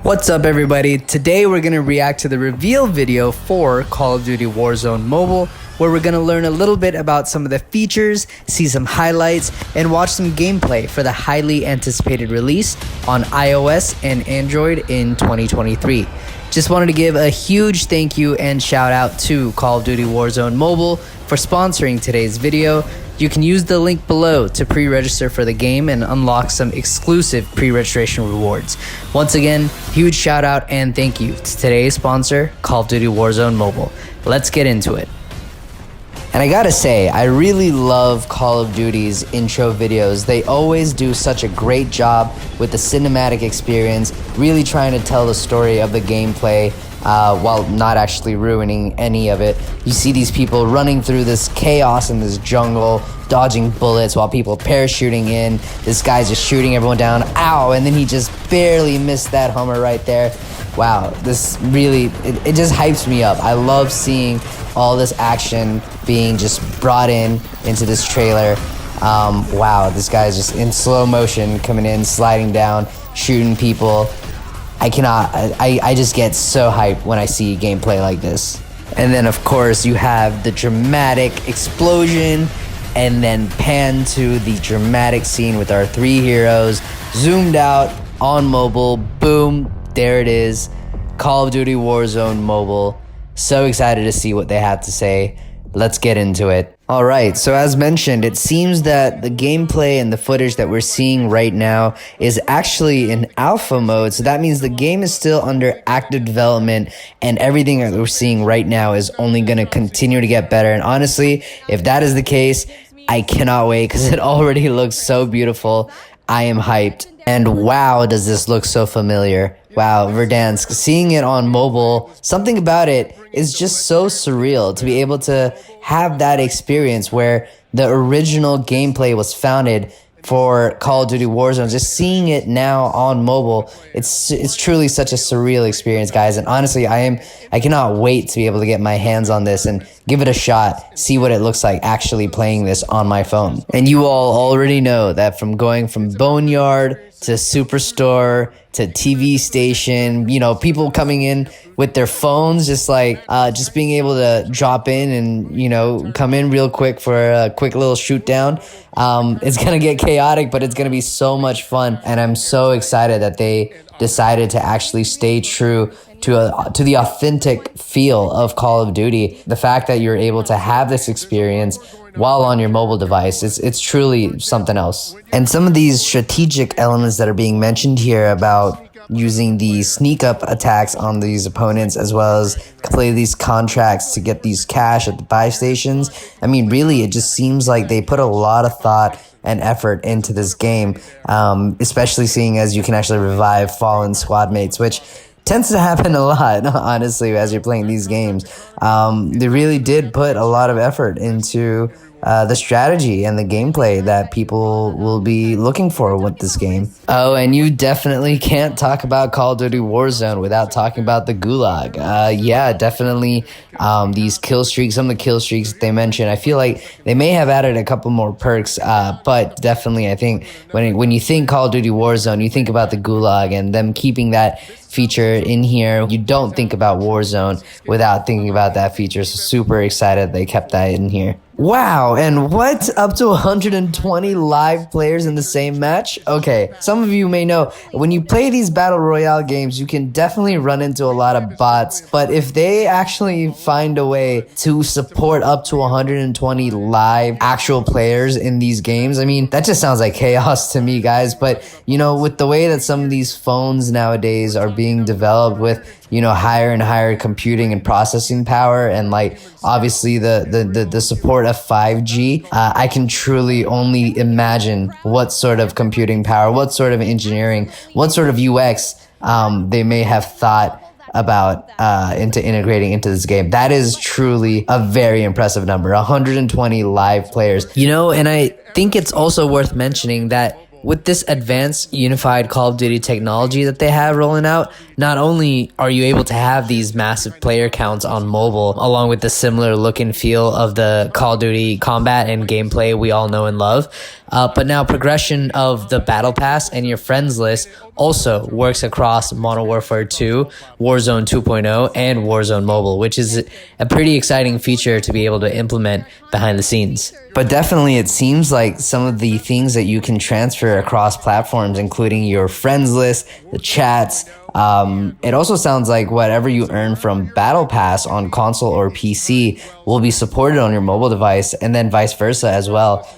What's up everybody? Today we're going to react to the reveal video for Call of Duty Warzone Mobile, where we're going to learn a little bit about some of the features, see some highlights, and watch some gameplay for the highly anticipated release on iOS and Android in 2023. Just wanted to give a huge thank you and shout out to Call of Duty Warzone Mobile for sponsoring today's video. You can use the link below to pre-register for the game and unlock some exclusive pre-registration rewards. Once again, huge shout out and thank you to today's sponsor, Call of Duty Warzone Mobile. Let's get into it. And I gotta say, I really love Call of Duty's intro videos. They always do such a great job with the cinematic experience, really trying to tell the story of the gameplay while not actually ruining any of it. You see these people running through this chaos in this jungle, dodging bullets while people parachuting in. This guy's just shooting everyone down. Ow! And then he just barely missed that Hummer right there. Wow, this really, it just hypes me up. I love seeing all this action being just brought into this trailer. Wow, this guy's just in slow motion coming in, sliding down, shooting people. I just get so hyped when I see gameplay like this. And then of course you have the dramatic explosion and then pan to the dramatic scene with our three heroes zoomed out on mobile. Boom, there it is. Call of Duty Warzone Mobile. So excited to see what they have to say. Let's get into it. Alright, so as mentioned, it seems that the gameplay and the footage that we're seeing right now is actually in alpha mode. So that means the game is still under active development and everything that we're seeing right now is only going to continue to get better. And honestly, if that is the case, I cannot wait because it already looks so beautiful. I am hyped. And wow, does this look so familiar. Wow, Verdansk, seeing it on mobile, something about it is just so surreal to be able to have that experience where the original gameplay was founded for Call of Duty Warzone. Just seeing it now on mobile, it's truly such a surreal experience, guys. And honestly, I cannot wait to be able to get my hands on this and give it a shot, see what it looks like actually playing this on my phone. And you all already know that from going from Boneyard to Superstore to TV station, you know, people coming in with their phones, just just being able to drop in and, you know, come in real quick for a quick little shoot down. It's gonna get chaotic, but it's gonna be so much fun. And I'm so excited that they decided to actually stay true to the authentic feel of Call of Duty. The fact that you're able to have this experience while on your mobile device, it's truly something else. And some of these strategic elements that are being mentioned here about using the sneak up attacks on these opponents, as well as play these contracts to get these cash at the buy stations. I mean, really, it just seems like they put a lot of thought and effort into this game, especially seeing as you can actually revive fallen squad mates, which tends to happen a lot, honestly, as you're playing these games. They really did put a lot of effort into the strategy and the gameplay that people will be looking for with this game. Oh, and you definitely can't talk about Call of Duty Warzone without talking about the Gulag. Yeah, definitely these kill streaks, some of the kill streaks that they mentioned, I feel like they may have added a couple more perks, but definitely I think when you think Call of Duty Warzone, you think about the Gulag and them keeping that feature in here. You don't think about Warzone without thinking about that feature, so super excited they kept that in here. Wow, and what? Up to 120 live players in the same match? Okay, some of you may know, when you play these Battle Royale games, you can definitely run into a lot of bots, but if they actually find a way to support up to 120 live actual players in these games, I mean, that just sounds like chaos to me, guys. But, you know, with the way that some of these phones nowadays are being developed with, you know, higher and higher computing and processing power, and like obviously the support of 5G, I can truly only imagine what sort of computing power, what sort of engineering, what sort of UX they may have thought about into integrating into this game. That is truly a very impressive number, 120 live players. You know, and I think it's also worth mentioning that With this advanced unified Call of Duty technology that they have rolling out, not only are you able to have these massive player counts on mobile, along with the similar look and feel of the Call of Duty combat and gameplay we all know and love, but now progression of the Battle Pass and your friends list also works across Modern Warfare 2, Warzone 2.0, and Warzone Mobile, which is a pretty exciting feature to be able to implement behind the scenes. But definitely it seems like some of the things that you can transfer across platforms, including your friends list, the chats, it also sounds like whatever you earn from Battle Pass on console or PC will be supported on your mobile device, and then vice versa as well.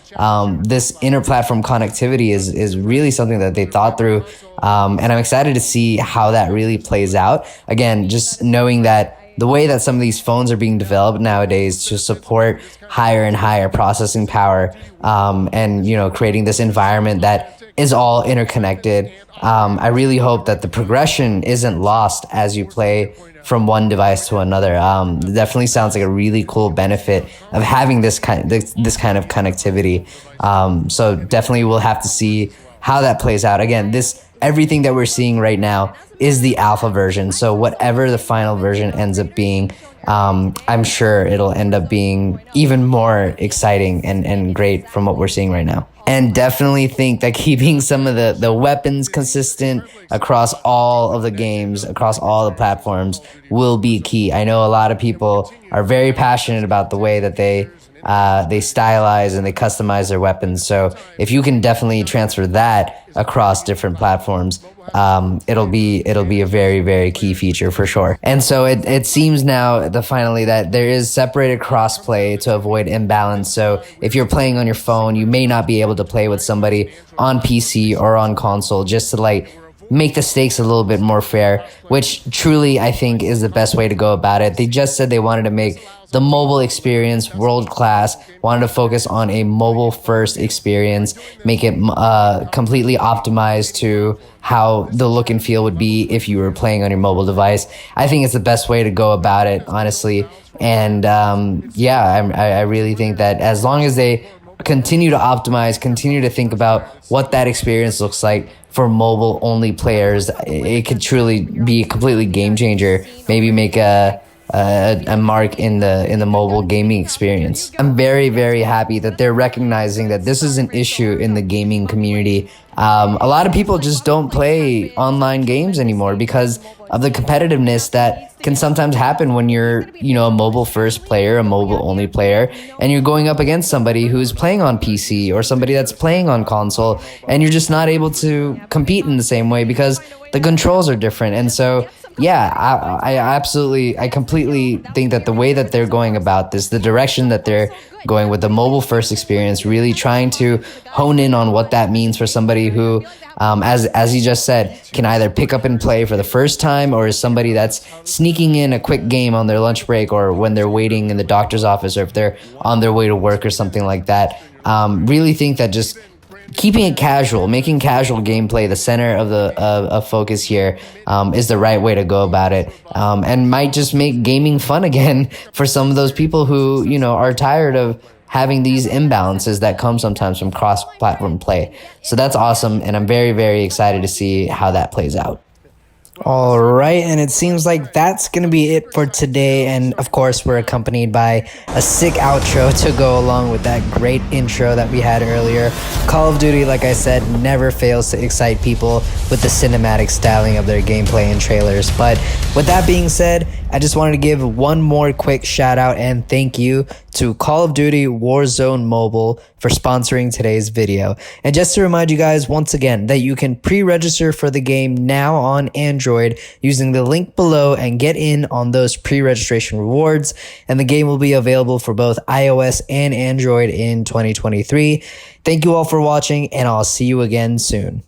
This inter-platform connectivity is really something that they thought through, and I'm excited to see how that really plays out. Again, just knowing that the way that some of these phones are being developed nowadays to support higher and higher processing power, and creating this environment that is all interconnected. I really hope that the progression isn't lost as you play from one device to another. It definitely sounds like a really cool benefit of having this kind of connectivity. So definitely we'll have to see how that plays out. Again, everything that we're seeing right now is the alpha version. So whatever the final version ends up being, I'm sure it'll end up being even more exciting and great from what we're seeing right now. And definitely think that keeping some of the weapons consistent across all of the games, across all the platforms will be key. I know a lot of people are very passionate about the way that they stylize and they customize their weapons. So if you can definitely transfer that across different platforms, it'll be a very, very key feature for sure. And so it seems now finally that there is separated crossplay to avoid imbalance. So if you're playing on your phone, you may not be able to play with somebody on PC or on console, just to make the stakes a little bit more fair, which truly I think is the best way to go about it. They just said they wanted to make the mobile experience world-class, wanted to focus on a mobile-first experience, make it completely optimized to how the look and feel would be if you were playing on your mobile device. I think it's the best way to go about it, honestly. And I really think that as long as they continue to optimize, continue to think about what that experience looks like for mobile-only players, it could truly be a completely game changer. Maybe make a mark in the mobile gaming experience. I'm very, very happy that they're recognizing that this is an issue in the gaming community. A lot of people just don't play online games anymore because of the competitiveness that can sometimes happen when you're, a mobile first player, a mobile only player, and you're going up against somebody who's playing on PC or somebody that's playing on console, and you're just not able to compete in the same way because the controls are different. And so I completely think that the way that they're going about this, the direction that they're going with the mobile first experience, really trying to hone in on what that means for somebody who, as you just said, can either pick up and play for the first time, or is somebody that's sneaking in a quick game on their lunch break or when they're waiting in the doctor's office, or if they're on their way to work or something like that. Really think that just keeping it casual, making casual gameplay the center of focus here, is the right way to go about it, and might just make gaming fun again for some of those people who are tired of having these imbalances that come sometimes from cross-platform play. So that's awesome, and I'm very, very excited to see how that plays out. All right, and it seems like that's going to be it for today. And of course, we're accompanied by a sick outro to go along with that great intro that we had earlier. Call of Duty, like I said, never fails to excite people with the cinematic styling of their gameplay and trailers. But with that being said, I just wanted to give one more quick shout out and thank you to Call of Duty Warzone Mobile for sponsoring today's video. And just to remind you guys once again that you can pre-register for the game now on Android using the link below and get in on those pre-registration rewards. And the game will be available for both iOS and Android in 2023. Thank you all for watching, and I'll see you again soon.